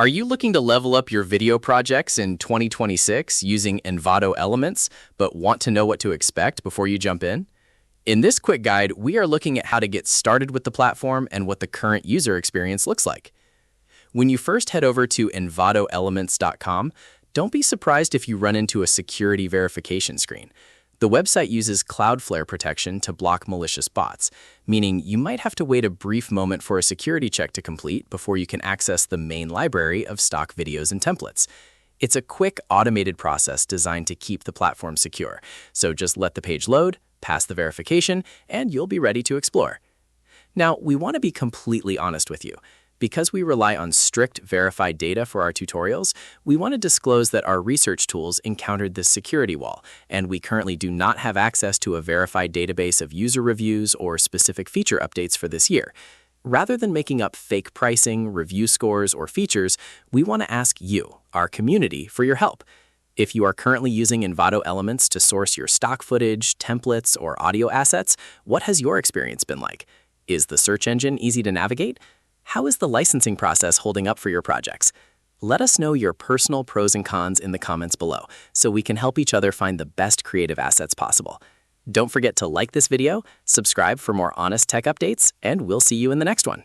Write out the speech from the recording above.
Are you looking to level up your video projects in 2026 using Envato Elements, but want to know what to expect before you jump in? In this quick guide, we are looking at how to get started with the platform and what the current user experience looks like. When you first head over to envatoelements.com, don't be surprised if you run into a security verification screen. The website uses Cloudflare protection to block malicious bots, meaning you might have to wait a brief moment for a security check to complete before you can access the main library of stock videos and templates. It's a quick, automated process designed to keep the platform secure, so just let the page load, pass the verification, and you'll be ready to explore. Now, we want to be completely honest with you. Because we rely on strict verified data for our tutorials, we want to disclose that our research tools encountered this security wall, and we currently do not have access to a verified database of user reviews or specific feature updates for this year. Rather than making up fake pricing, review scores, or features, we want to ask you, our community, for your help. If you are currently using Envato Elements to source your stock footage, templates, or audio assets, what has your experience been like? Is the search engine easy to navigate? How is the licensing process holding up for your projects? Let us know your personal pros and cons in the comments below so we can help each other find the best creative assets possible. Don't forget to like this video, subscribe for more honest tech updates, and we'll see you in the next one.